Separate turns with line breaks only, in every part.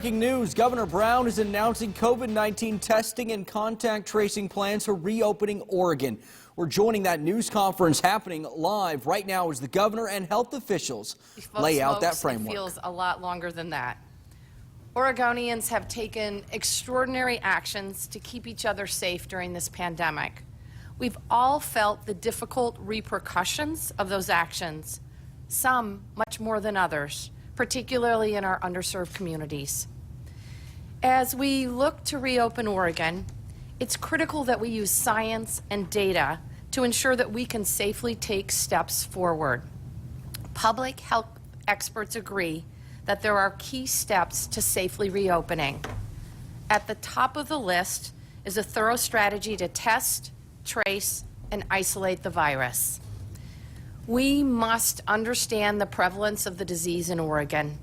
Breaking news, Governor Brown is announcing COVID-19 testing and contact tracing plans for reopening Oregon. We're joining that news conference happening live right now as the governor and health officials lay out that framework.
It feels a lot longer than that. Oregonians have taken extraordinary actions to keep each other safe during this pandemic. We've all felt the difficult repercussions of those actions, some much more than others, particularly in our underserved communities. As we look to reopen Oregon, it's critical that we use science and data to ensure that we can safely take steps forward. Public health experts agree that there are key steps to safely reopening. At the top of the list is a thorough strategy to test, trace, and isolate the virus. We must understand the prevalence of the disease in Oregon.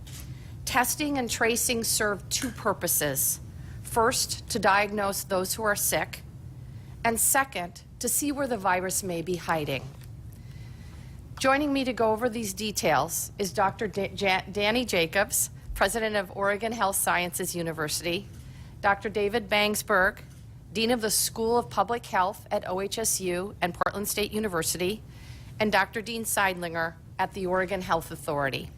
Testing and tracing serve two purposes. First, to diagnose those who are sick, and second, to see where the virus may be hiding. Joining me to go over these details is Dr. Danny Jacobs, President of Oregon Health Sciences University, Dr. David Bangsberg, Dean of the School of Public Health at OHSU and Portland State University, and Dr. Dean Seidlinger at the Oregon Health Authority.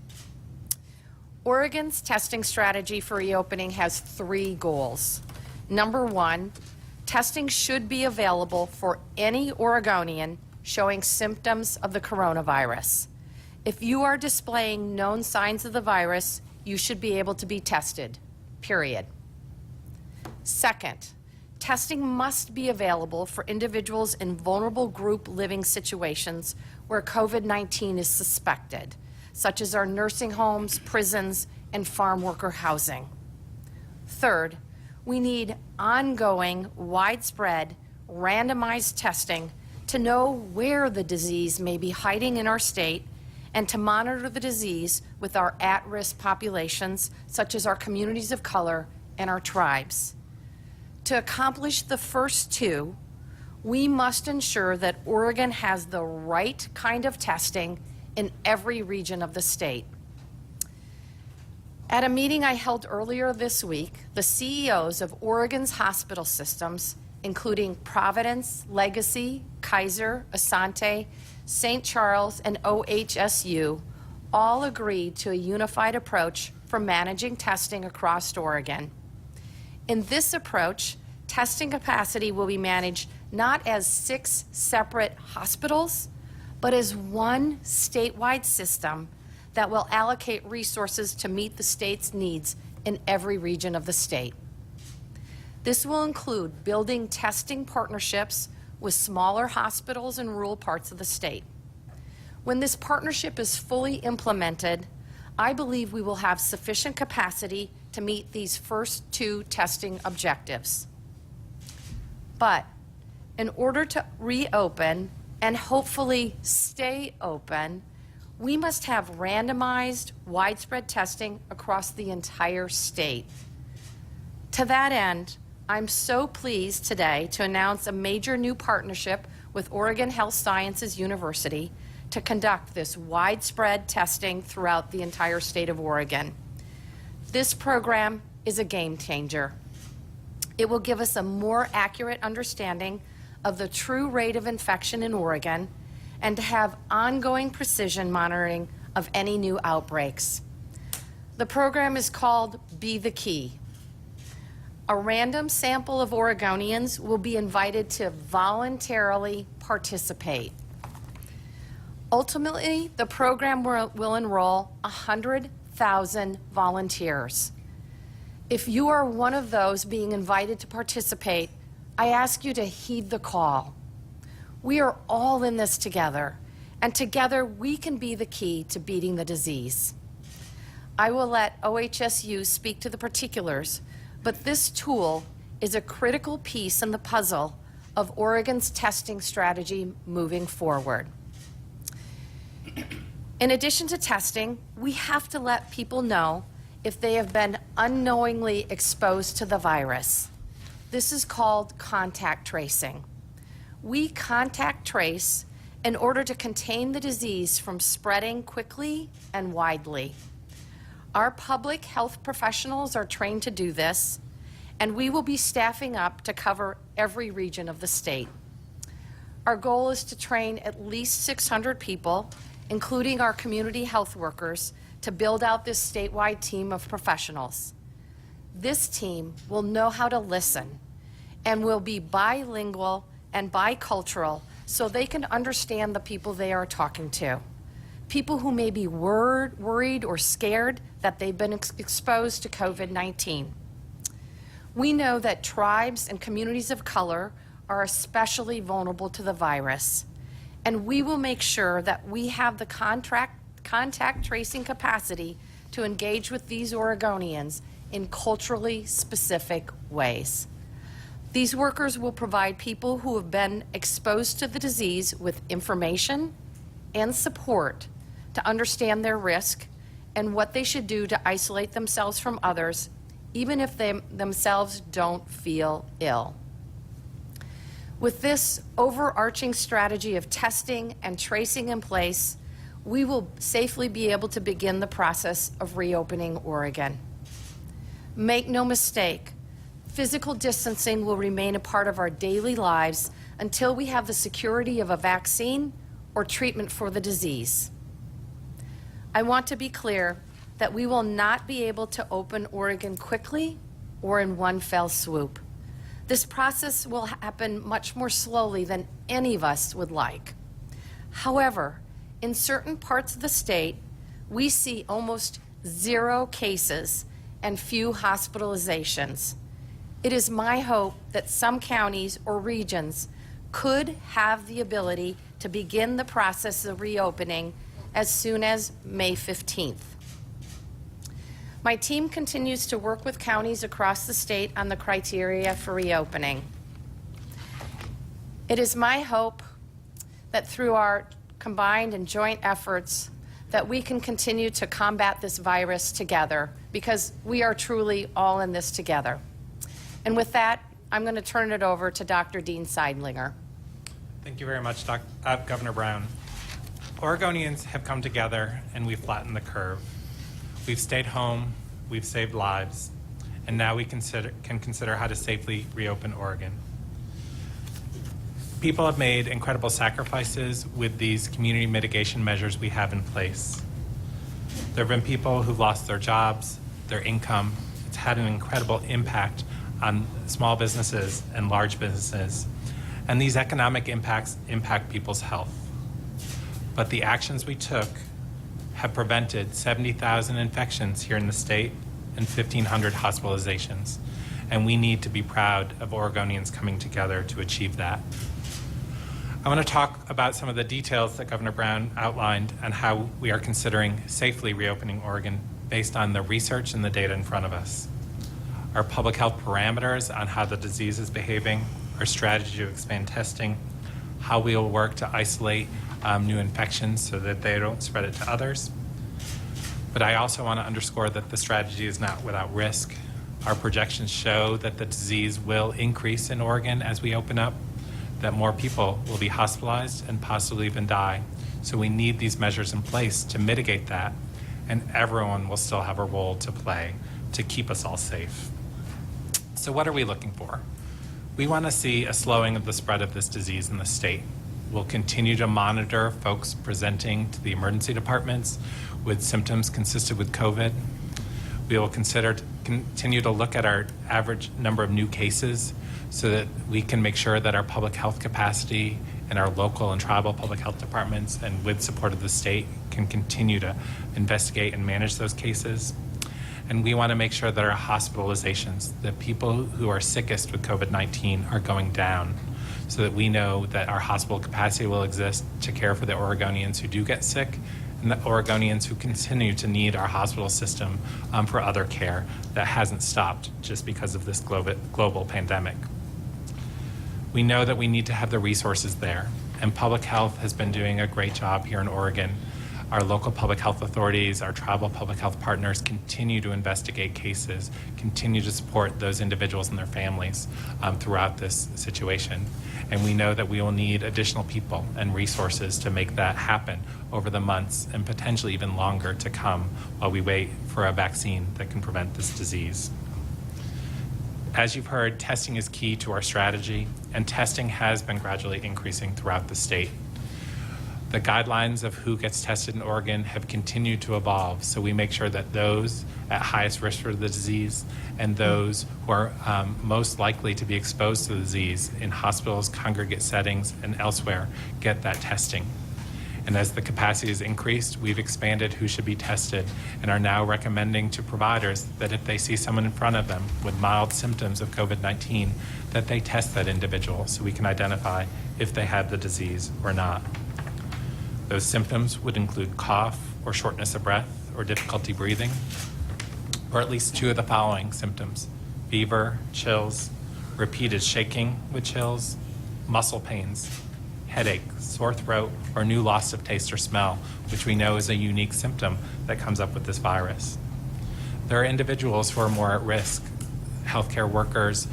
Oregon's testing strategy for reopening has three goals. Number one, testing should be available for any Oregonian showing symptoms of the coronavirus. If you are displaying known signs of the virus, you should be able to be tested, period. Second, testing must be available for individuals in vulnerable group living situations where COVID-19 is suspected, such as our nursing homes, prisons, and farm worker housing. Third, we need ongoing, widespread, randomized testing to know where the disease may be hiding in our state and to monitor the disease with our at-risk populations, such as our communities of color and our tribes. To accomplish the first two, we must ensure that Oregon has the right kind of testing in every region of the state. At a meeting I held earlier this week, the CEOs of Oregon's hospital systems, including Providence, Legacy, Kaiser, Asante, St. Charles, and OHSU, all agreed to a unified approach for managing testing across Oregon. In this approach, testing capacity will be managed not as 6 separate hospitals, but as one statewide system that will allocate resources to meet the state's needs in every region of the state. This will include building testing partnerships with smaller hospitals in rural parts of the state. When this partnership is fully implemented, I believe we will have sufficient capacity to meet these first two testing objectives. But in order to reopen and hopefully stay open, we must have randomized, widespread testing across the entire state. To that end, I'm so pleased today to announce a major new partnership with Oregon Health Sciences University to conduct this widespread testing throughout the entire state of Oregon. This program is a game changer. It will give us a more accurate understanding of the true rate of infection in Oregon and to have ongoing precision monitoring of any new outbreaks. The program is called Be the Key. A random sample of Oregonians will be invited to voluntarily participate. Ultimately, the program will enroll 100,000 volunteers. If you are one of those being invited to participate, I ask you to heed the call. We are all in this together, and together we can be the key to beating the disease. I will let OHSU speak to the particulars, but this tool is a critical piece in the puzzle of Oregon's testing strategy moving forward. In addition to testing, we have to let people know if they have been unknowingly exposed to the virus. This is called contact tracing. We contact trace in order to contain the disease from spreading quickly and widely. Our public health professionals are trained to do this, and we will be staffing up to cover every region of the state. Our goal is to train at least 600 people, including our community health workers, to build out this statewide team of professionals. This team will know how to listen and will be bilingual and bicultural so they can understand the people they are talking to. People who may be worried or scared that they've been exposed to COVID-19. We know that tribes and communities of color are especially vulnerable to the virus, and we will make sure that we have the contact tracing capacity to engage with these Oregonians in culturally specific ways. These workers will provide people who have been exposed to the disease with information and support to understand their risk and what they should do to isolate themselves from others, even if they themselves don't feel ill. With this overarching strategy of testing and tracing in place, we will safely be able to begin the process of reopening Oregon. Make no mistake, physical distancing will remain a part of our daily lives until we have the security of a vaccine or treatment for the disease. I want to be clear that we will not be able to open Oregon quickly or in one fell swoop. This process will happen much more slowly than any of us would like. However, in certain parts of the state, we see almost 0 cases and few hospitalizations. It is my hope that some counties or regions could have the ability to begin the process of reopening as soon as May 15th. My team continues to work with counties across the state on the criteria for reopening. It is my hope that through our combined and joint efforts that we can continue to combat this virus together, because we are truly all in this together. And with that, I'm going to turn it over to Dr. Dean Seidlinger.
Thank you very much, Governor Brown. Oregonians have come together and we've flattened the curve. We've stayed home, we've saved lives, and now we can consider how to safely reopen Oregon. People have made incredible sacrifices with these community mitigation measures we have in place. There have been people who've lost their jobs, their income. It's had an incredible impact on small businesses and large businesses. And these economic impacts impact people's health. But the actions we took have prevented 70,000 infections here in the state and 1,500 hospitalizations. And we need to be proud of Oregonians coming together to achieve that. I want to talk about some of the details that Governor Brown outlined and how we are considering safely reopening Oregon based on the research and the data in front of us. Our public health parameters on how the disease is behaving, our strategy to expand testing, how we will work to isolate new infections so that they don't spread it to others. But I also want to underscore that the strategy is not without risk. Our projections show that the disease will increase in Oregon as we open up, that more people will be hospitalized and possibly even die. So we need these measures in place to mitigate that, and everyone will still have a role to play to keep us all safe. So what are we looking for? We want to see a slowing of the spread of this disease in the state. We'll continue to monitor folks presenting to the emergency departments with symptoms consistent with COVID. We will continue to look at our average number of new cases so that we can make sure that our public health capacity and our local and tribal public health departments, and with support of the state, can continue to investigate and manage those cases. And we want to make sure that our hospitalizations, the people who are sickest with COVID-19, are going down, so that we know that our hospital capacity will exist to care for the Oregonians who do get sick and the Oregonians who continue to need our hospital system for other care that hasn't stopped just because of this global pandemic. We know that we need to have the resources there, and public health has been doing a great job here in Oregon Our local public health authorities, our tribal public health partners continue to investigate cases, continue to support those individuals and their families throughout this situation. And we know that we will need additional people and resources to make that happen over the months and potentially even longer to come while we wait for a vaccine that can prevent this disease. As you've heard, testing is key to our strategy, and testing has been gradually increasing throughout the state. The guidelines of who gets tested in Oregon have continued to evolve, so we make sure that those at highest risk for the disease and those who are most likely to be exposed to the disease in hospitals, congregate settings, and elsewhere get that testing. And as the capacity has increased, we've expanded who should be tested and are now recommending to providers that if they see someone in front of them with mild symptoms of COVID-19, that they test that individual so we can identify if they have the disease or not. Those symptoms would include cough or shortness of breath or difficulty breathing, or at least two of the following symptoms: fever, chills, repeated shaking with chills, muscle pains, headache, sore throat, or new loss of taste or smell, which we know is a unique symptom that comes up with this virus. There are individuals who are more at risk, healthcare workers,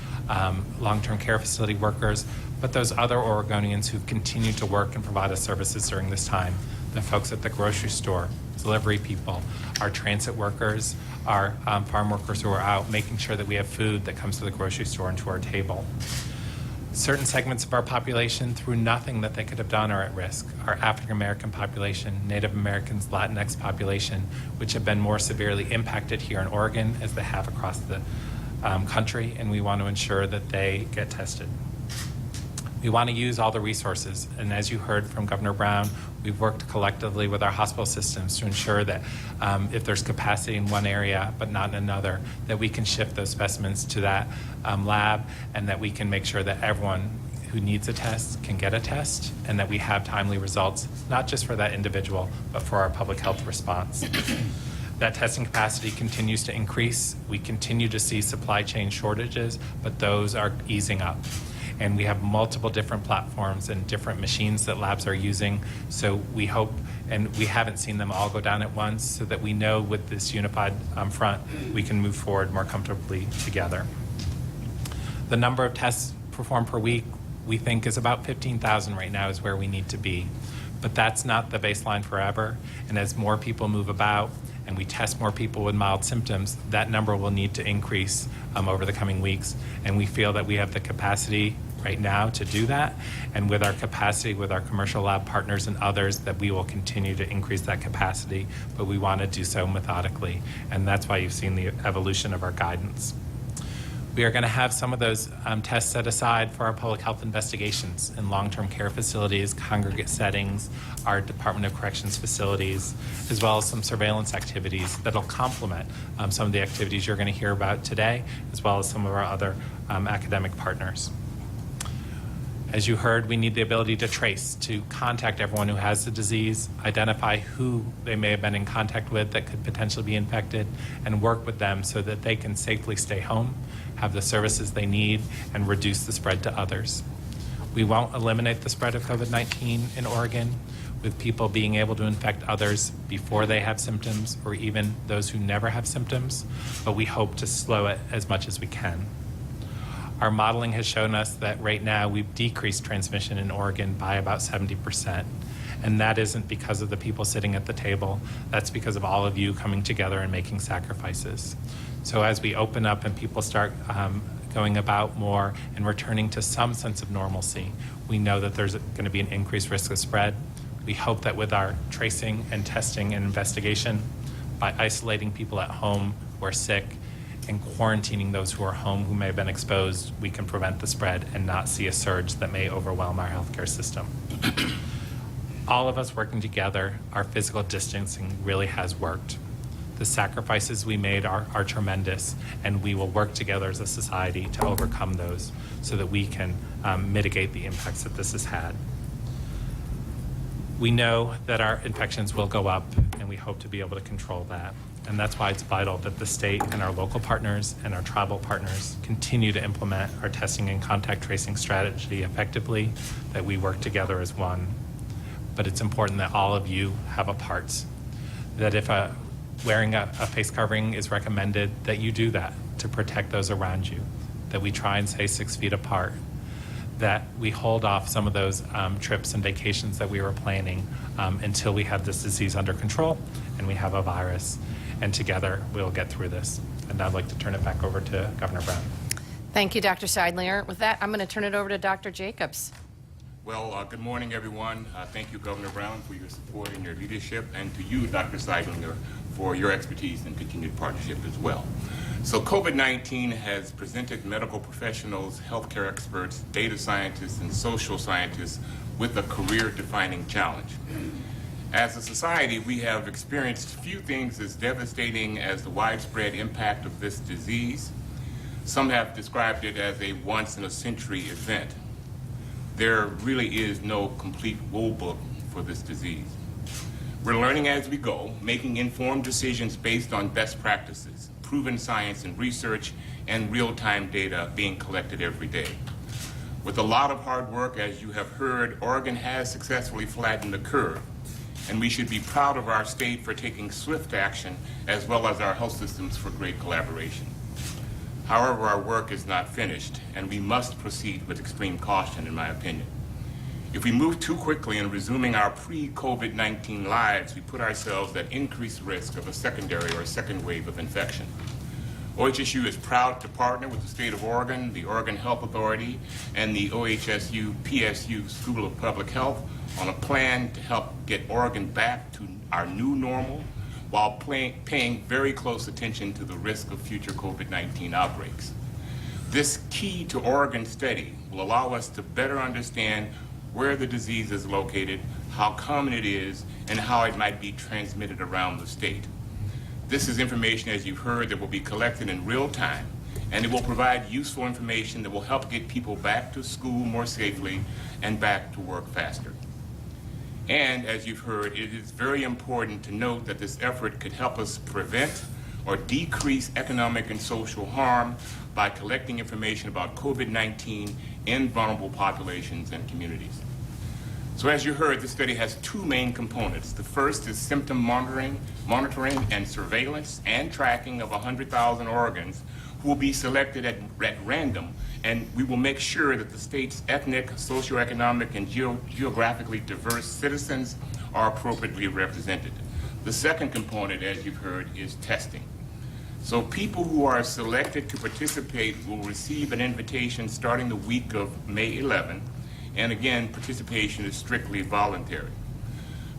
long-term care facility workers, but those other Oregonians who continue to work and provide us services during this time, the folks at the grocery store, delivery people, our transit workers, our farm workers who are out making sure that we have food that comes to the grocery store and to our table. Certain segments of our population, through nothing that they could have done, are at risk. Our African American population, Native Americans, Latinx population, which have been more severely impacted here in Oregon as they have across the country, and we want to ensure that they get tested. We want to use all the resources, and as you heard from Governor Brown, we've worked collectively with our hospital systems to ensure that if there's capacity in one area but not in another, that we can shift those specimens to that lab, and that we can make sure that everyone who needs a test can get a test, and that we have timely results, not just for that individual, but for our public health response. That testing capacity continues to increase. We continue to see supply chain shortages, but those are easing up. And we have multiple different platforms and different machines that labs are using. So we hope, and we haven't seen them all go down at once, so that we know with this unified front, we can move forward more comfortably together. The number of tests performed per week, we think, is about 15,000 right now is where we need to be. But that's not the baseline forever. And as more people move about and we test more people with mild symptoms, that number will need to increase over the coming weeks. And we feel that we have the capacity right now to do that. And with our capacity, with our commercial lab partners and others, that we will continue to increase that capacity, but we want to do so methodically. And that's why you've seen the evolution of our guidance. We are going to have some of those tests set aside for our public health investigations in long-term care facilities, congregate settings, our Department of Corrections facilities, as well as some surveillance activities that'll complement some of the activities you're going to hear about today, as well as some of our other academic partners. As you heard, we need the ability to trace, to contact everyone who has the disease, identify who they may have been in contact with that could potentially be infected, and work with them so that they can safely stay home, have the services they need, and reduce the spread to others. We won't eliminate the spread of COVID-19 in Oregon, with people being able to infect others before they have symptoms, or even those who never have symptoms, but we hope to slow it as much as we can. Our modeling has shown us that right now we've decreased transmission in Oregon by about 70%. And that isn't because of the people sitting at the table. That's because of all of you coming together and making sacrifices. So as we open up and people start going about more and returning to some sense of normalcy, we know that there's going to be an increased risk of spread. We hope that with our tracing and testing and investigation, by isolating people at home who are sick, and quarantining those who are home who may have been exposed, we can prevent the spread and not see a surge that may overwhelm our healthcare system. All of us working together, our physical distancing really has worked. The sacrifices we made are tremendous, and we will work together as a society to overcome those so that we can mitigate the impacts that this has had. We know that our infections will go up, and we hope to be able to control that. And that's why it's vital that the state and our local partners and our tribal partners continue to implement our testing and contact tracing strategy effectively, that we work together as one. but it's important that all of you have a part. That if wearing a face covering is recommended, that you do that to protect those around you, that we try and stay 6 feet apart, that we hold off some of those trips and vacations that we were planning until we have this disease under control and we have a virus, and together we'll get through this. And I'd like to turn it back over to Governor Brown.
Thank you, Dr. Seidlinger. With that, I'm going to turn it over to Dr. Jacobs.
Well, good morning, everyone. Thank you, Governor Brown, for your support and your leadership, and to you, Dr. Seidlinger, for your expertise and continued partnership as well. So COVID-19 has presented medical professionals, healthcare experts, data scientists, and social scientists with a career-defining challenge. As a society, we have experienced few things as devastating as the widespread impact of this disease. Some have described it as a once-in-a-century event. There really is no complete rule book for this disease. We're learning as we go, making informed decisions based on best practices, proven science and research, and real-time data being collected every day. With a lot of hard work, as you have heard, Oregon has successfully flattened the curve, and we should be proud of our state for taking swift action, as well as our health systems for great collaboration. However, our work is not finished, and we must proceed with extreme caution, in my opinion. If we move too quickly in resuming our pre-COVID-19 lives, we put ourselves at increased risk of a secondary or second wave of infection. OHSU is proud to partner with the state of Oregon, the Oregon Health Authority, and the OHSU PSU School of Public Health on a plan to help get Oregon back to our new normal while paying very close attention to the risk of future COVID-19 outbreaks. This key to Oregon study will allow us to better understand where the disease is located, how common it is, and how it might be transmitted around the state. This is information, as you've heard, that will be collected in real time, and it will provide useful information that will help get people back to school more safely and back to work faster. And as you've heard, it is very important to note that this effort could help us prevent or decrease economic and social harm by collecting information about COVID-19 in vulnerable populations and communities. So as you heard, this study has two main components. The first is symptom monitoring and surveillance and tracking of 100,000 Oregons who will be selected at random, and we will make sure that the state's ethnic, socioeconomic, and geographically diverse citizens are appropriately represented. The second component, as you've heard, is testing. So people who are selected to participate will receive an invitation starting the week of May 11, and again, participation is strictly voluntary.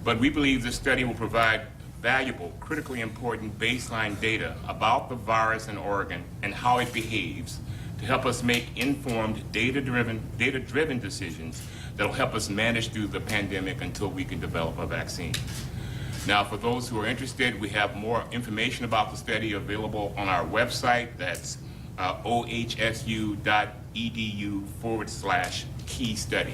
But we believe this study will provide valuable, critically important baseline data about the virus in Oregon and how it behaves to help us make informed, data-driven decisions that will help us manage through the pandemic until we can develop a vaccine. Now, for those who are interested, we have more information about the study available on our website. That's ohsu.edu/key study.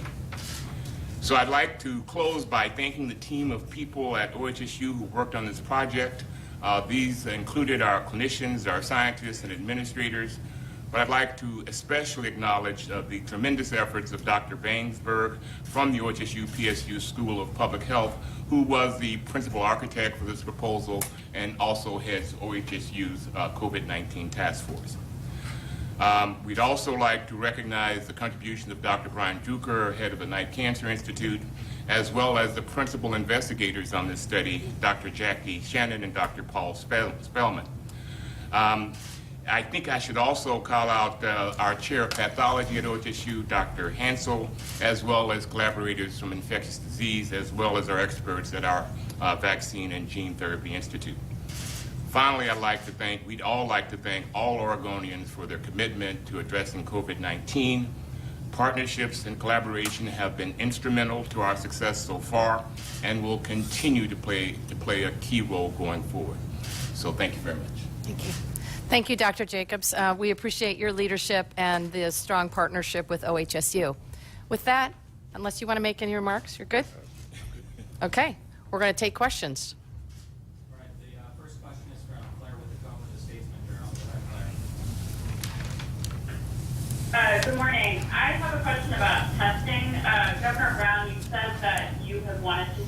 So I'd like to close by thanking the team of people at OHSU who worked on this project. These included our clinicians, our scientists, and administrators. But I'd like to especially acknowledge the tremendous efforts of Dr. Bainsberg from the OHSU PSU School of Public Health, who was the principal architect for this proposal and also heads OHSU's COVID-19 task force. We'd also like to recognize the contributions of Dr. Brian Drucker, head of the Knight Cancer Institute, as well as the principal investigators on this study, Dr. Jackie Shannon and Dr. Paul Spellman. I think I should also call out our chair of pathology at OHSU, Dr. Hansel, as well as collaborators from infectious disease, as well as our experts at our Vaccine and Gene Therapy Institute. Finally, we'd all like to thank all Oregonians for their commitment to addressing COVID-19. Partnerships and collaboration have been instrumental to our success so far and will continue to play a key role going forward. So thank you very much.
Thank you. Thank you, Dr. Jacobs. We appreciate your leadership and the strong partnership with OHSU. With that, unless you want to make any remarks, you're good? Okay, we're going to take questions.
All right, the first question is from Claire with the phone with the Statesman Journal. Go ahead, Claire.
Good morning. I have a question about testing. Governor Brown, you said that you have wanted to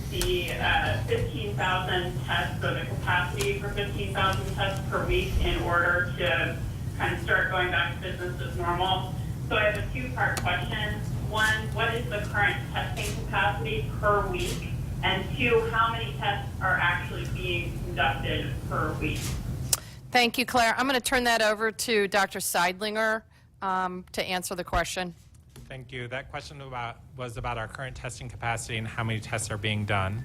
the 15,000 tests, or the capacity for 15,000 tests per week in order to kind of start going back to business as normal. So I have a two-part question. One, what is the current testing capacity per week? And two, how many tests are actually being conducted per week?
Thank you, Claire. I'm going to turn that over to Dr. Seidlinger to answer the question.
Thank you. That question was about our current testing capacity and how many tests are being done.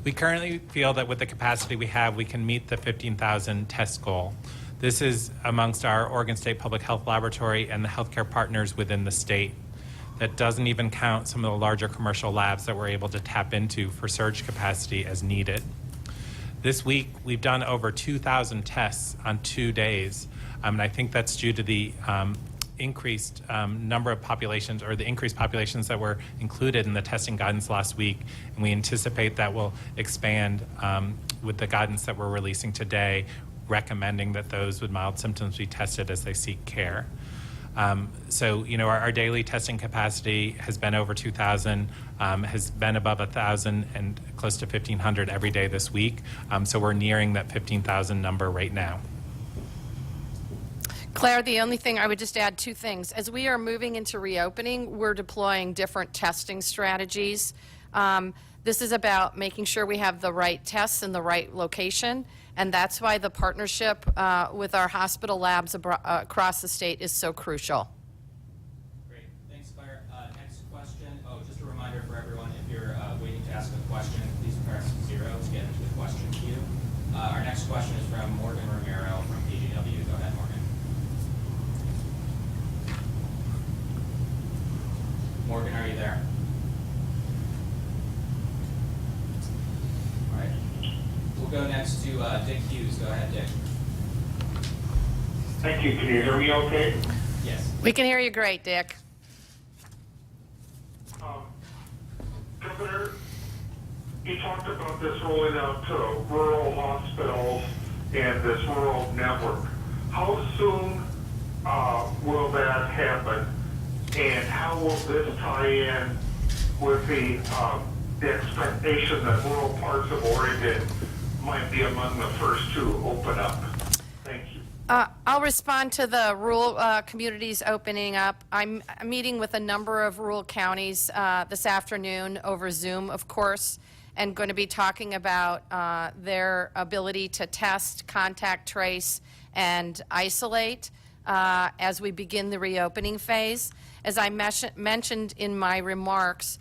We currently feel that with the capacity we have, we can meet the 15,000 test goal. This is amongst our Oregon State Public Health Laboratory and the healthcare partners within the state. That doesn't even count some of the larger commercial labs that we're able to tap into for surge capacity as needed. This week, we've done over 2,000 tests on 2 days, and I think that's due to the increased number of populations, or the increased populations that were included in the testing guidance last week, and we anticipate that will expand with the guidance that we're releasing today, recommending that those with mild symptoms be tested as they seek care. So, you know, our daily testing capacity has been over 2,000, has been above 1,000 and close to 1,500 every day this week. So we're nearing that 15,000 number right now.
Claire, the only thing, I would just add two things. As we are moving into reopening, we're deploying different testing strategies. This is about making sure we have the right tests in the right location, and that's why the partnership with our hospital labs across the state is so crucial.
Great. Thanks, Claire. Next question. Oh, just a reminder for everyone, if you're waiting to ask a question, please press 0 to get into the question queue. Our next question is from Morgan Romero from PGW. Go ahead, Morgan. Morgan, are you there? All right. We'll go next to Dick Hughes. Go ahead, Dick.
Thank you. Can you hear me okay?
Yes.
We can hear you great, Dick.
Governor, you talked about this rolling out to rural hospitals and this rural network. How soon will that happen? And how will this tie in with the expectation that rural parts of Oregon might be among the first to open up? Thank you.
I'll respond to the rural communities opening up. I'm meeting with a number of rural counties this afternoon over Zoom, of course, and going to be talking about their ability to test, contact trace, and isolate as we begin the reopening phase. As I mentioned in my remarks,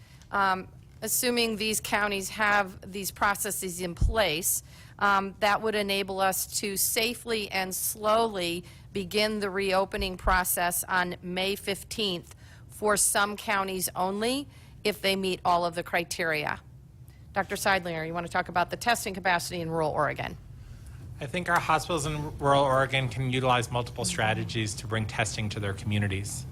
assuming these counties have these processes in place, that would enable us to safely and slowly begin the reopening process on May 15th for some counties only if they meet all of the criteria. Dr. Seidlinger, you want to talk about the testing capacity in rural Oregon?
I think our hospitals in rural Oregon can utilize multiple strategies to bring testing to their communities.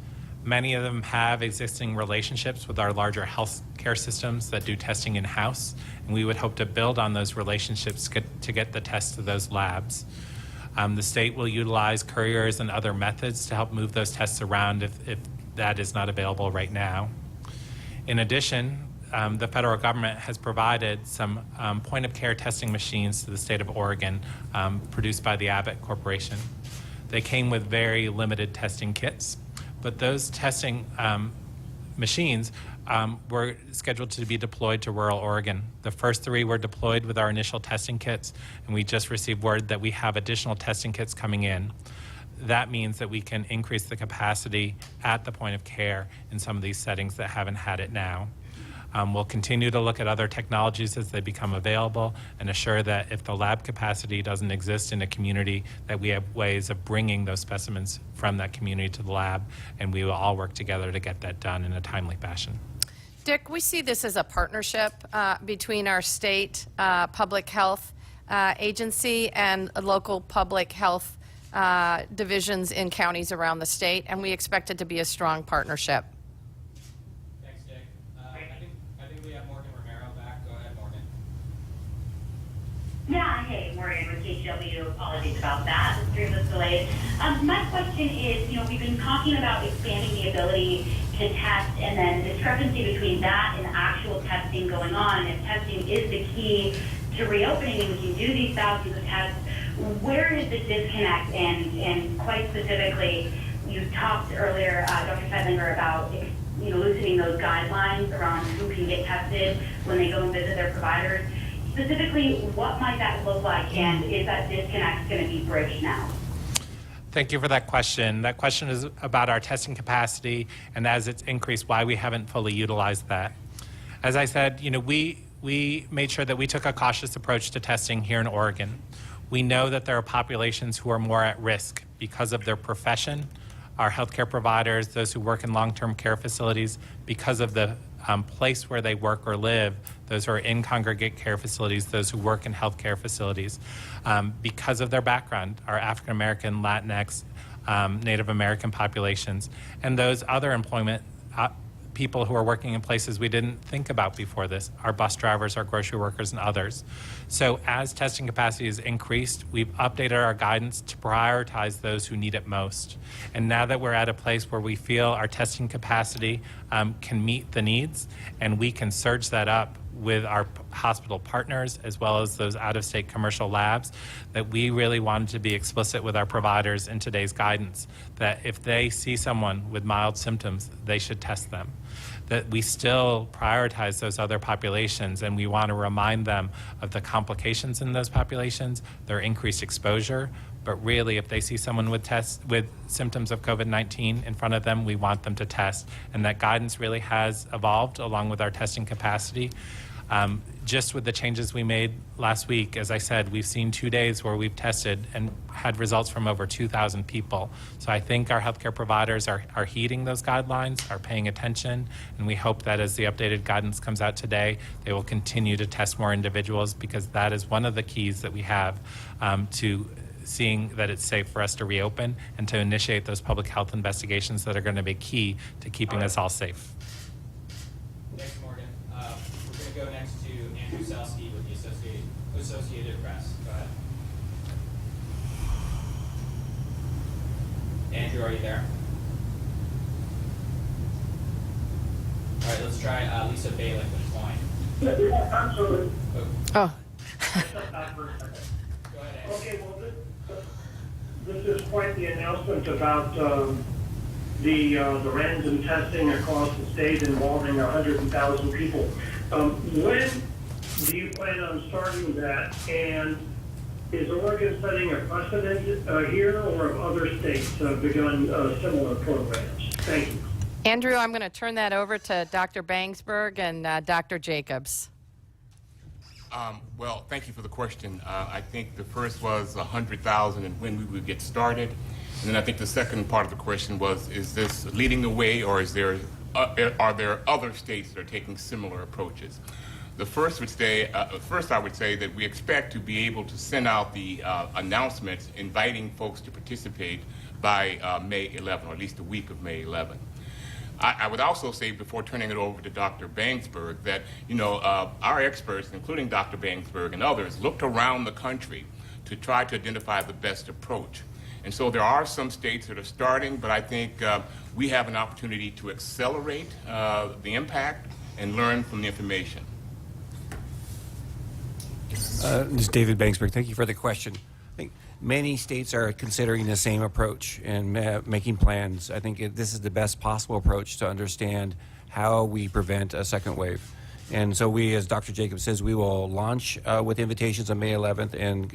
Many of them have existing relationships with our larger health care systems that do testing in-house, and we would hope to build on those relationships to get the tests to those labs. The state will utilize couriers and other methods to help move those tests around if that is not available right now. In addition, the federal government has provided some point-of-care testing machines to the state of Oregon produced by the Abbott Corporation. They came with very limited testing kits, but those testing machines were scheduled to be deployed to rural Oregon. The first 3 were deployed with our initial testing kits, and we just received word that we have additional testing kits coming in. That means that we can increase the capacity at the point of care in some of these settings that haven't had it now. We'll continue to look at other technologies as they become available and assure that if the lab capacity doesn't exist in a community, that we have ways of bringing those specimens from that community to the lab, and we will all work together to get that done in a timely fashion.
Dick, we see this as a partnership between our state public health agency and local public health divisions in counties around the state, and we expect it to be a strong partnership.
Thanks, Dick. I think we have Morgan Romero back. Go ahead, Morgan.
Yeah, hey, Morgan with OHSU. Apologies about that. The stream was delayed. My question is, we've been talking about expanding the ability to test and then the discrepancy between that and actual testing going on. And if testing is the key to reopening and we can do these thousands of tests, where is the disconnect? And quite specifically, you talked earlier, Dr. Seidlinger, about loosening those guidelines around who can get tested when they go and visit their providers. Specifically, what might that look like, and is that disconnect going to be bridged now?
Thank you for that question. That question is about our testing capacity, and as it's increased, why we haven't fully utilized that. As I said, we made sure that we took a cautious approach to testing here in Oregon. We know that there are populations who are more at risk because of their profession, our healthcare providers, those who work in long-term care facilities, because of the place where they work or live, those who are in congregate care facilities, those who work in healthcare facilities, because of their background, our African American, Latinx, Native American populations, and those other employment people who are working in places we didn't think about before this, our bus drivers, our grocery workers, and others. So as testing capacity has increased, we've updated our guidance to prioritize those who need it most. And now that we're at a place where we feel our testing capacity can meet the needs, and we can surge that up with our hospital partners as well as those out-of-state commercial labs, that we really wanted to be explicit with our providers in today's guidance that if they see someone with mild symptoms, they should test them. That we still prioritize those other populations, and we want to remind them of the complications in those populations, their increased exposure. But really, if they see someone with symptoms of COVID-19 in front of them, we want them to test. And that guidance really has evolved along with our testing capacity. Just with the changes we made last week, as I said, we've seen 2 days where we've tested and had results from over 2,000 people. So I think our healthcare providers are heeding those guidelines, are paying attention, and we hope that as the updated guidance comes out today, they will continue to test more individuals, because that is one of the keys that we have to seeing that it's safe for us to reopen and to initiate those public health investigations that are going to be key to keeping us all safe.
Thanks, Morgan. We're going to go next to Andrew Salsky with the Associated Press. Go ahead. Andrew, are you there? All right, let's try Lisa Bailick with Point.
Absolutely.
Oh.
Go ahead, Andrew.
Okay, well, this is quite the announcement about the random testing across the state involving 100,000 people. When do you plan on starting that? And is Oregon setting a precedent here, or have other states begun similar programs? Thank you.
Andrew, I'm going to turn that over to Dr. Bangsberg and Dr. Jacobs.
Well, thank you for the question. I think the first was 100,000 and when we would get started. And then I think the second part of the question was, is this leading the way, or is there, are there other states that are taking similar approaches? The first would say, I would say that we expect to be able to send out the announcements inviting folks to participate by May 11, or at least the week of May 11. I would also say, before turning it over to Dr. Bangsberg, that our experts, including Dr. Bangsberg and others, looked around the country to try to identify the best approach. And so there are some states that are starting, but I think we have an opportunity to accelerate the impact and learn from the information.
This is David Bangsberg. Thank you for the question. I think many states are considering the same approach and making plans. I think this is the best possible approach to understand how we prevent a second wave. And so we, as Dr. Jacobs says, we will launch with invitations on May 11th and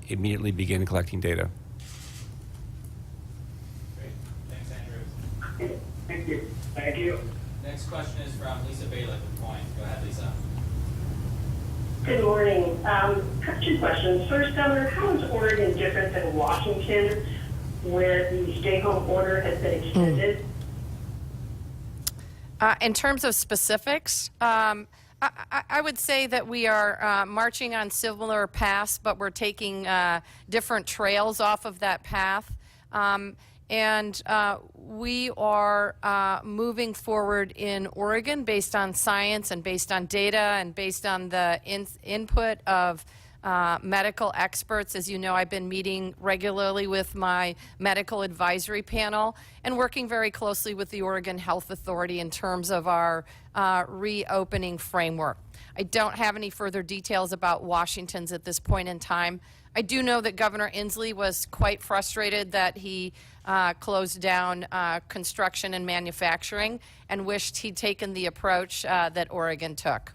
immediately begin collecting data.
Great. Thanks, Andrew.
Thank you. Thank you.
Next question is from Lisa Bailick with Point. Go ahead, Lisa.
Good morning. Two questions. First, Governor, how is Oregon different than Washington, where the stay-home order has been extended?
In terms of specifics, I would say that we are marching on similar paths, but we're taking different trails off of that path. And we are moving forward in Oregon based on science and based on data and based on the input of medical experts. As you know, I've been meeting regularly with my medical advisory panel and working very closely with the Oregon Health Authority in terms of our reopening framework. I don't have any further details about Washington's at this point in time. I do know that Governor Inslee was quite frustrated that he closed down construction and manufacturing and wished he'd taken the approach that Oregon took.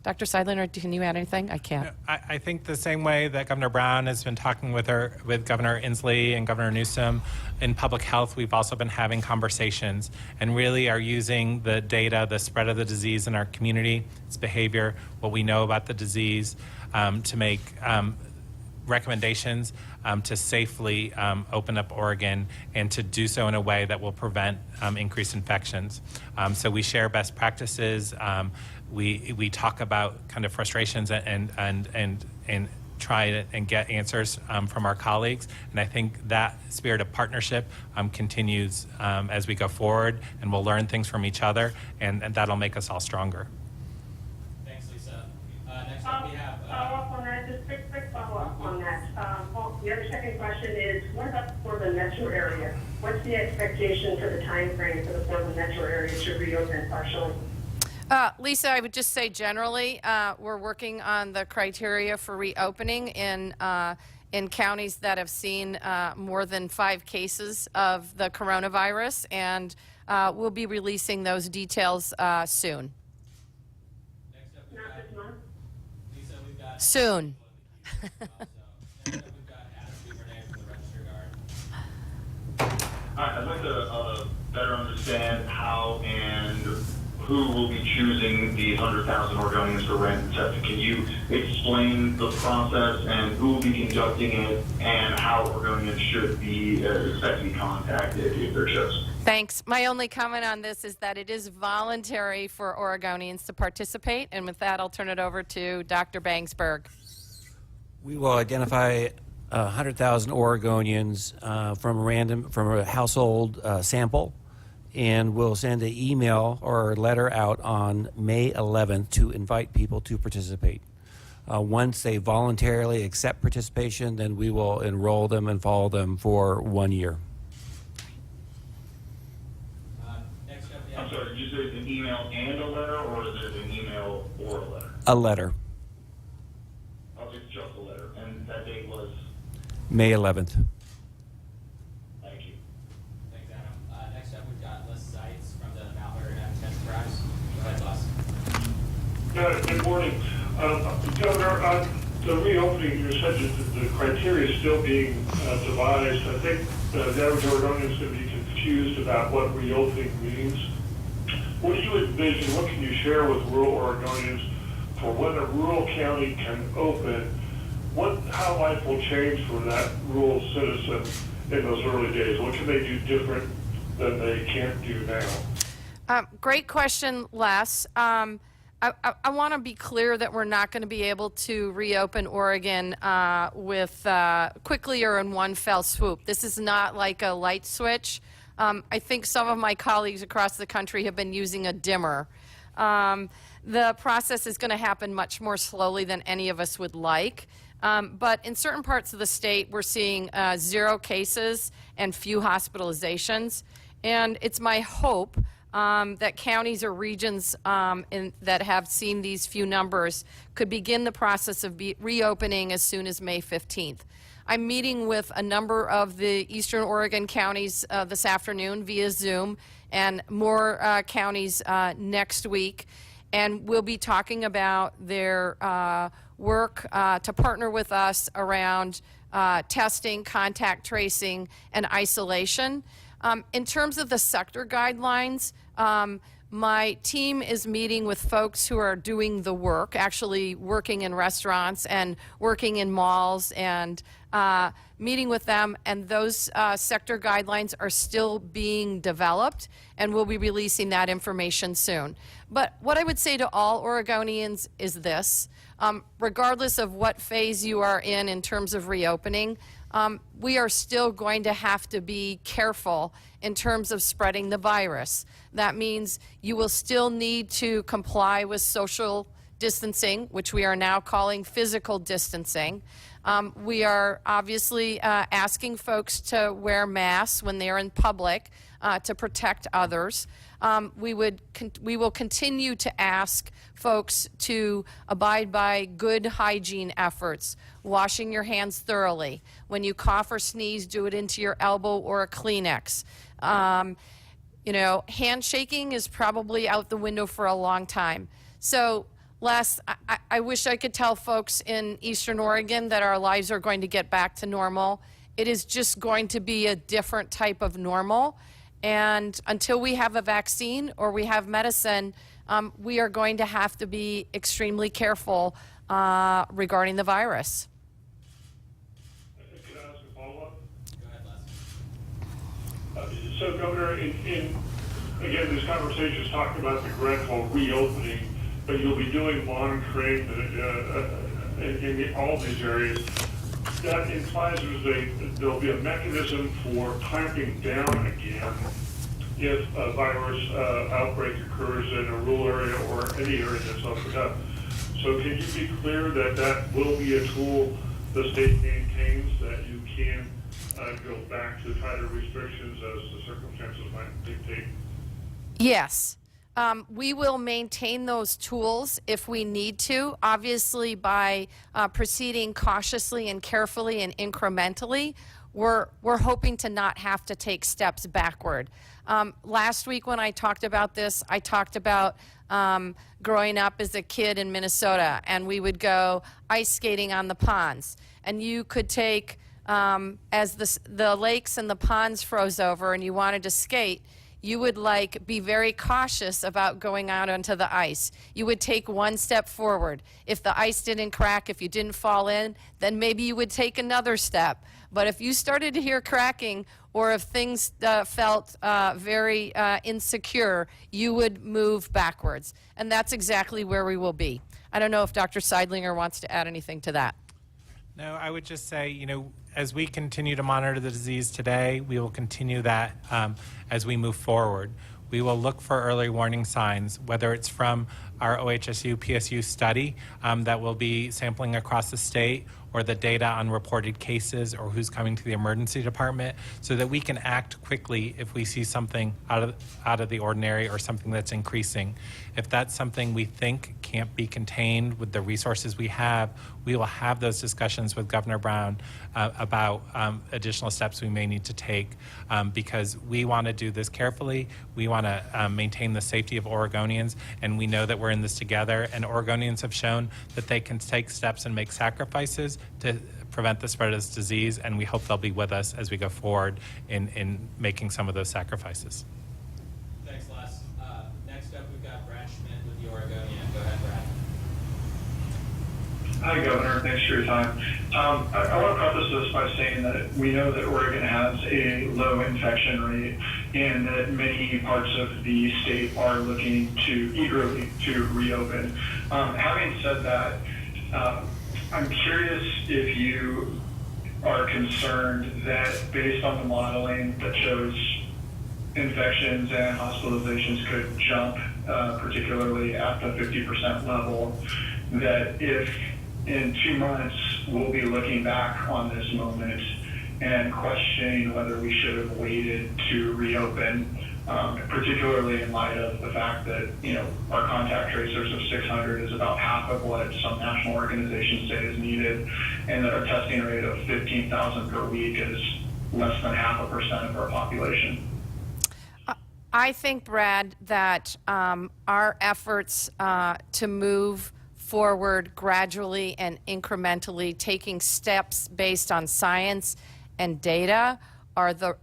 Dr. Seidliner, can you add anything? I can't.
I think the same way that Governor Brown has been talking with Governor Inslee and Governor Newsom in public health, we've also been having conversations and really are using the data, the spread of the disease in our community, its behavior, what we know about the disease, to make recommendations to safely open up Oregon and to do so in a way that will prevent increased infections. So we share best practices. We talk about kind of frustrations and try and get answers from our colleagues. And I think that spirit of partnership continues as we go forward, and we'll learn things from each other, and that'll make us all stronger.
Thanks, Lisa. Next up we have...
Follow up on that, just quick follow up on that. The other second question is, what about the Portland metro area? What's the expectation for the time frame for the Portland metro area to reopen partially?
Lisa, I would just say generally, we're working on the criteria for reopening in counties that have seen more than 5 cases of the coronavirus, and we'll be releasing those details soon.
Next up
Not this month?
Lisa, we've got...
Soon.
Next up we've got Adam DuVernay from the Register Guard.
I'd like to better understand how and who will be choosing these 100,000 Oregonians for random testing. Can you explain the process and who will be conducting it and how Oregonians should be expected to be contacted if they're chosen?
Thanks. My only comment on this is that it is voluntary for Oregonians to participate, and with that, I'll turn it over to Dr. Bangsberg.
We will identify 100,000 Oregonians from a household sample, and we'll send an email or a letter out on May 11th to invite people to participate. Once they voluntarily accept participation, then we will enroll them and follow them for 1 year.
Next up we have...
I'm sorry, did you say it's an email and a letter, or is it an email or a letter?
A letter.
Oh, it's just a letter. And that date was?
May 11th.
Thank you. Thanks, Adam. Next up we've got Les Seitz from the Mount Hood Enterprise. Go ahead, Les.
Good morning. Governor, the reopening, you said that the criteria is still being devised. I think the average Oregonian is going to be confused about what reopening means. What do you envision, what can you share with rural Oregonians for when a rural county can open? How life will change for that rural citizen in those early days? What can they do different than they can't do now?
Great question, Les. I want to be clear that we're not going to be able to reopen Oregon with quickly or in one fell swoop. This is not like a light switch. I think some of my colleagues across the country have been using a dimmer. The process is going to happen much more slowly than any of us would like. But in certain parts of the state, we're seeing 0 cases and few hospitalizations. And it's my hope that counties or regions that have seen these few numbers could begin the process of reopening as soon as May 15th. I'm meeting with a number of the Eastern Oregon counties this afternoon via Zoom, and more counties next week. And we'll be talking about their work to partner with us around testing, contact tracing, and isolation. In terms of the sector guidelines, my team is meeting with folks who are doing the work, actually working in restaurants and working in malls, and meeting with them, and those sector guidelines are still being developed, and we'll be releasing that information soon. But what I would say to all Oregonians is this: regardless of what phase you are in terms of reopening, we are still going to have to be careful in terms of spreading the virus. That means you will still need to comply with social distancing, which we are now calling physical distancing. We are obviously asking folks to wear masks when they're in public to protect others. We will continue to ask folks to abide by good hygiene efforts, washing your hands thoroughly. When you cough or sneeze, do it into your elbow or a Kleenex. Handshaking is probably out the window for a long time. So, Les, I wish I could tell folks in Eastern Oregon that our lives are going to get back to normal. It is just going to be a different type of normal. And until we have a vaccine or we have medicine, we are going to have to be extremely careful regarding the virus.
Can I ask a follow-up?
Go ahead, Les.
So, Governor, again, this conversation is talking about the gradual reopening, but you'll be doing monitoring in all these areas. That implies there'll be a mechanism for clamping down again if a virus outbreak occurs in a rural area or any area that's opened up. So can you be clear that that will be a tool the state maintains, that you can go back to tighter restrictions as the circumstances might dictate?
Yes. We will maintain those tools if we need to, obviously by proceeding cautiously and carefully and incrementally. We're hoping to not have to take steps backward. Last week when I talked about this, I talked about growing up as a kid in Minnesota, and we would go ice skating on the ponds. And you could take, as the lakes and the ponds froze over and you wanted to skate, you would be very cautious about going out onto the ice. You would take one step forward. If the ice didn't crack, if you didn't fall in, then maybe you would take another step. But if you started to hear cracking, or if things felt very insecure, you would move backwards. And that's exactly where we will be. I don't know if Dr. Seidlinger wants to add anything to that.
No, I would just say, as we continue to monitor the disease today, we will continue that as we move forward. We will look for early warning signs, whether it's from our OHSU PSU study that will be sampling across the state, or the data on reported cases or who's coming to the emergency department, so that we can act quickly if we see something out of the ordinary or something that's increasing. If that's something we think can't be contained with the resources we have, we will have those discussions with Governor Brown about additional steps we may need to take, because we want to do this carefully. We want to maintain the safety of Oregonians, and we know that we're in this together, and Oregonians have shown that they can take steps and make sacrifices to prevent the spread of this disease, and we hope they'll be with us as we go forward in making some of those sacrifices.
Thanks, Les. Next up, we've got Brad Schmidt with the Oregonian. Go ahead, Brad.
Hi, Governor. Thanks for your time. I want to preface this by saying that we know that Oregon has a low infection rate and that many parts of the state are looking eagerly to reopen. Having said that, I'm curious if you are concerned that based on the modeling that shows infections and hospitalizations could jump, particularly at the 50% level, that if in 2 months we'll be looking back on this moment and questioning whether we should have waited to reopen, particularly in light of the fact that, our contact tracers of 600 is about half of what some national organizations say is needed, and that our testing rate of 15,000 per week is less than 0.5% of our population.
I think, Brad, that our efforts to move forward gradually and incrementally, taking steps based on science and data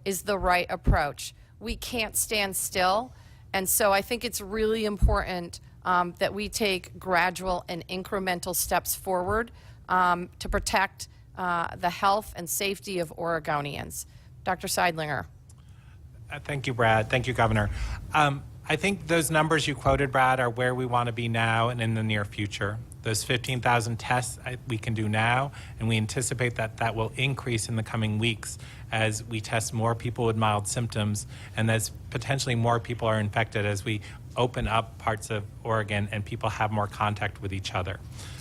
is the right approach. We can't stand still, and so I think it's really important that we take gradual and incremental steps forward to protect the health and safety of Oregonians. Dr. Seidlinger.
Thank you, Brad. Thank you, Governor. I think those numbers you quoted, Brad, are where we want to be now and in the near future. Those 15,000 tests we can do now, and we anticipate that will increase in the coming weeks as we test more people with mild symptoms and as potentially more people are infected as we open up parts of Oregon and people have more contact with each other.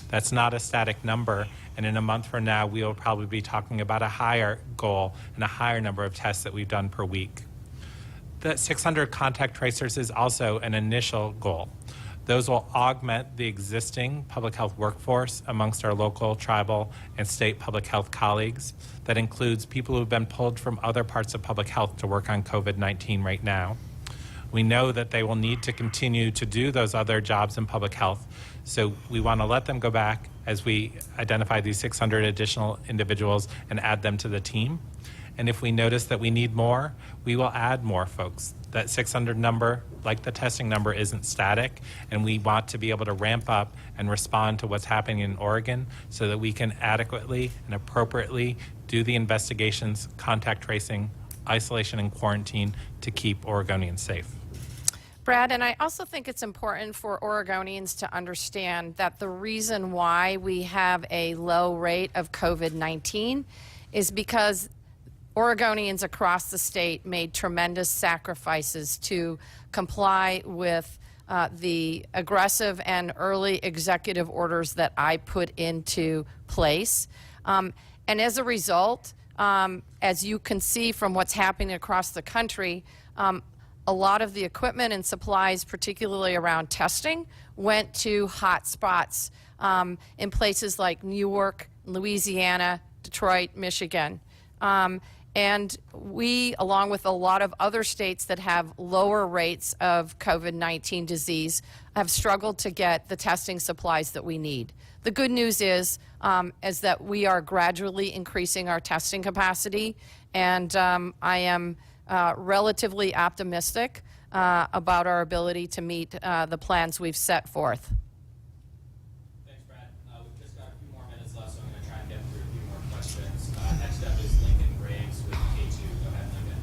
That's not a static number, and in a month from now, we will probably be talking about a higher goal and a higher number of tests that we've done per week. The 600 contact tracers is also an initial goal. Those will augment the existing public health workforce amongst our local, tribal, and state public health colleagues. That includes people who have been pulled from other parts of public health to work on COVID-19 right now. We know that they will need to continue to do those other jobs in public health, so we want to let them go back as we identify these 600 additional individuals and add them to the team. And if we notice that we need more, we will add more folks. That 600 number, like the testing number, isn't static, and we want to be able to ramp up and respond to what's happening in Oregon so that we can adequately and appropriately do the investigations, contact tracing, isolation, and quarantine to keep Oregonians safe.
Brad, and I also think it's important for Oregonians to understand that the reason why we have a low rate of COVID-19 is because Oregonians across the state made tremendous sacrifices to comply with the aggressive and early executive orders that I put into place. And as a result, as you can see from what's happening across the country, a lot of the equipment and supplies, particularly around testing, went to hot spots in places like New York, Louisiana, Detroit, Michigan. And we, along with a lot of other states that have lower rates of COVID-19 disease, have struggled to get the testing supplies that we need. The good news is that we are gradually increasing our testing capacity, and I am relatively optimistic about our ability to meet the plans we've set forth.
Thanks, Brad. We've just got a few more minutes left, so I'm going to try and get through a few more questions. Next up is Lincoln Graves with K2. Go ahead, Lincoln.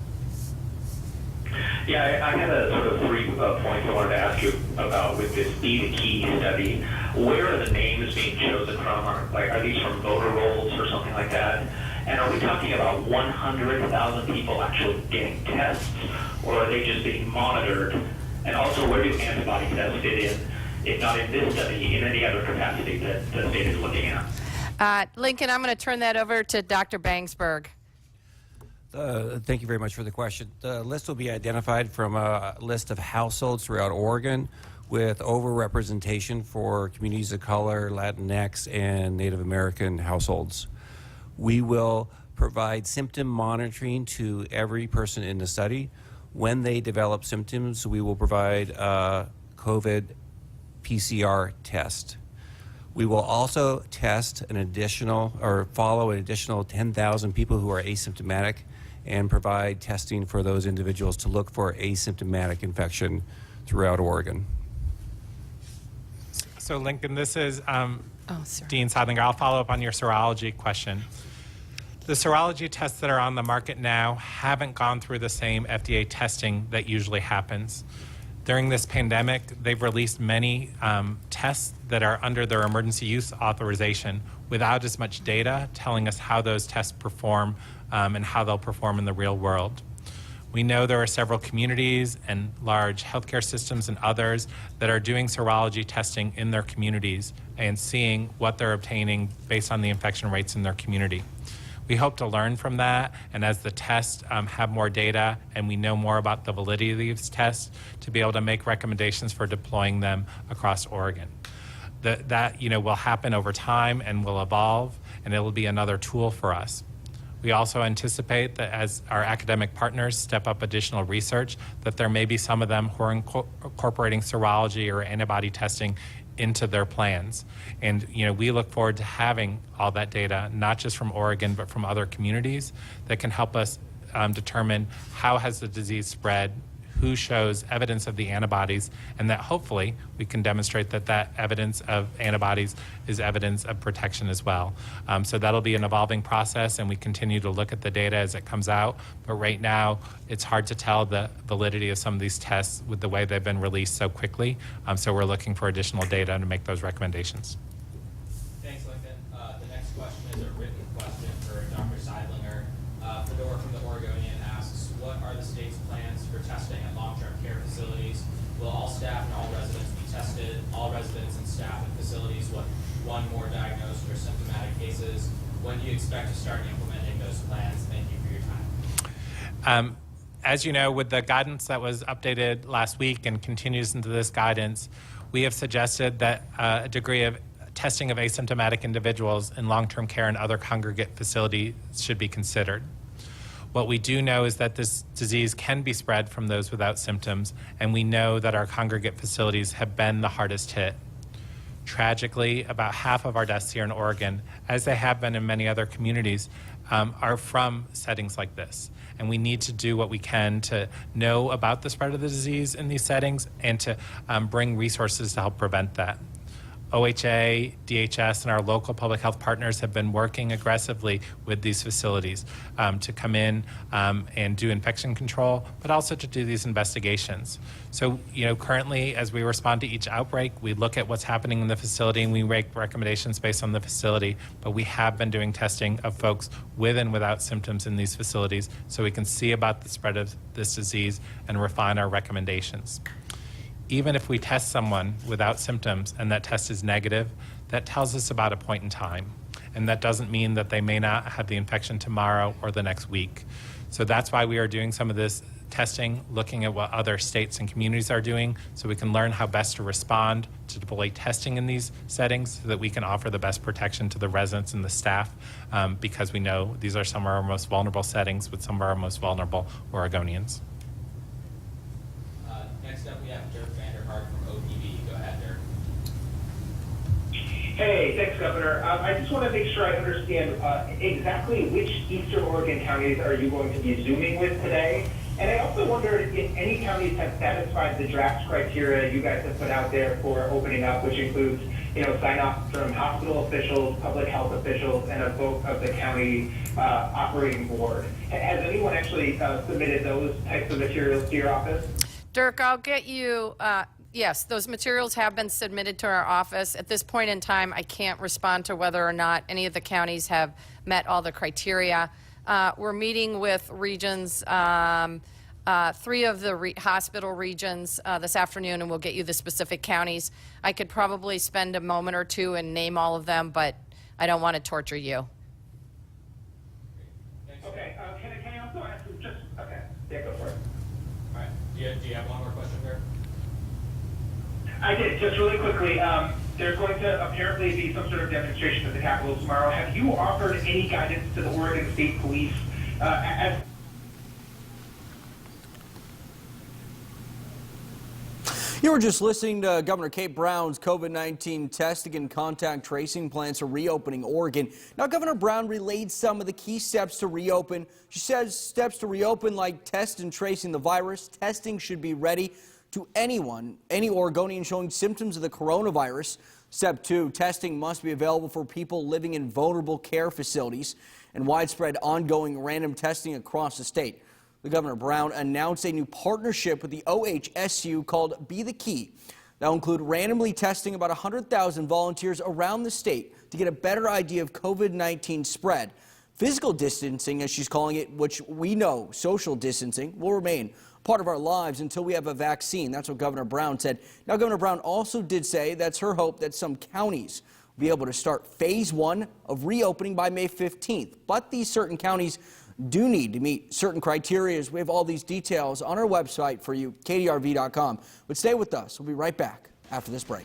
Yeah, I had a sort of 3 points I wanted to ask you about with this Be the Key study. Where are the names being chosen from? Are these from voter rolls or something like that? And are we talking about 100,000 people actually getting tests, or are they just being monitored? And also, where do antibody tests fit in, if not in this study, in any other capacity that the state is looking at?
Lincoln, I'm going to turn that over to Dr. Bangsberg.
Thank you very much for the question. The list will be identified from a list of households throughout Oregon with overrepresentation for communities of color, Latinx, and Native American households. We will provide symptom monitoring to every person in the study. When they develop symptoms, we will provide a COVID PCR test. We will also test an additional, or follow an additional 10,000 people who are asymptomatic and provide testing for those individuals to look for asymptomatic infection throughout Oregon.
So Lincoln, this is Dean Seidlinger. I'll follow up on your serology question. The serology tests that are on the market now haven't gone through the same FDA testing that usually happens. During this pandemic, they've released many tests that are under their emergency use authorization without as much data telling us how those tests perform and how they'll perform in the real world. We know there are several communities and large healthcare systems and others that are doing serology testing in their communities and seeing what they're obtaining based on the infection rates in their community. We hope to learn from that, and as the tests have more data and we know more about the validity of these tests, to be able to make recommendations for deploying them across Oregon. That will happen over time and will evolve, and it will be another tool for us. We also anticipate that as our academic partners step up additional research, that there may be some of them who are incorporating serology or antibody testing into their plans. And we look forward to having all that data, not just from Oregon, but from other communities that can help us determine how has the disease spread, who shows evidence of the antibodies, and that hopefully we can demonstrate that that evidence of antibodies is evidence of protection as well. So that'll be an evolving process, and we continue to look at the data as it comes out. But right now, it's hard to tell the validity of some of these tests with the way they've been released so quickly. So we're looking for additional data to make those recommendations.
Thanks, Lincoln. The next question is a written question for Dr. Seidlinger. Fedor from the Oregonian asks, what are the state's plans for testing at long-term care facilities Will all staff and all residents be tested? All residents and staff at facilities with one more diagnosed or symptomatic cases? When do you expect to start implementing those plans? Thank you for your time.
As you know, with the guidance that was updated last week and continues into this guidance, we have suggested that a degree of testing of asymptomatic individuals in long-term care and other congregate facilities should be considered. What we do know is that this disease can be spread from those without symptoms, and we know that our congregate facilities have been the hardest hit. Tragically, about half of our deaths here in Oregon, as they have been in many other communities, are from settings like this. And we need to do what we can to know about the spread of the disease in these settings and to bring resources to help prevent that. OHA, DHS, and our local public health partners have been working aggressively with these facilities to come in and do infection control, but also to do these investigations. So, currently, as we respond to each outbreak, we look at what's happening in the facility and we make recommendations based on the facility, but we have been doing testing of folks with and without symptoms in these facilities so we can see about the spread of this disease and refine our recommendations. Even if we test someone without symptoms and that test is negative, that tells us about a point in time. And that doesn't mean that they may not have the infection tomorrow or the next week. So that's why we are doing some of this testing, looking at what other states and communities are doing so we can learn how best to respond to deploy testing in these settings so that we can offer the best protection to the residents and the staff because we know these are some of our most vulnerable settings with some of our most vulnerable Oregonians.
Next up, we have Dirk from OPB. Go ahead, Dirk.
Hey, thanks, Governor. I just want to make sure I understand exactly which Eastern Oregon counties are you going to be Zooming with today? And I also wondered if any counties have satisfied the draft criteria you guys have put out there for opening up, which includes, sign-off from hospital officials, public health officials, and a vote of the county operating board. Has anyone actually submitted those types of materials to your office?
Dirk, I'll get you, yes, those materials have been submitted to our office. At this point in time, I can't respond to whether or not any of the counties have met all the criteria. We're meeting with regions, 3 of the hospital regions this afternoon, and we'll get you the specific counties. I could probably spend a moment or two and name all of them, but I don't want to torture you.
Okay, can I also ask you just, okay, yeah, go for it.
All right. Do you have one more question, Dirk?
I did, just really quickly. There's going to apparently be some sort of demonstration at the Capitol tomorrow. Have you offered any guidance to the Oregon State Police as
You were just listening to Governor Kate Brown's COVID-19 testing and contact tracing plans for reopening Oregon. Now, Governor Brown relayed some of the key steps to reopen. She says steps to reopen like test and tracing the virus. Testing should be ready to anyone, any Oregonian showing symptoms of the coronavirus. Step 2, testing must be available for people living in vulnerable care facilities and widespread ongoing random testing across the state. Governor Brown announced a new partnership with the OHSU called Be the Key. That will include randomly testing about 100,000 volunteers around the state to get a better idea of COVID-19 spread. Physical distancing, as she's calling it, which we know social distancing, will remain part of our lives until we have a vaccine. That's what Governor Brown said. Now, Governor Brown also did say that's her hope that some counties will be able to start phase 1 of reopening by May 15th. But these certain counties do need to meet certain criteria. We have all these details on our website for you, kdrv.com. But stay with us. We'll be right back after this break.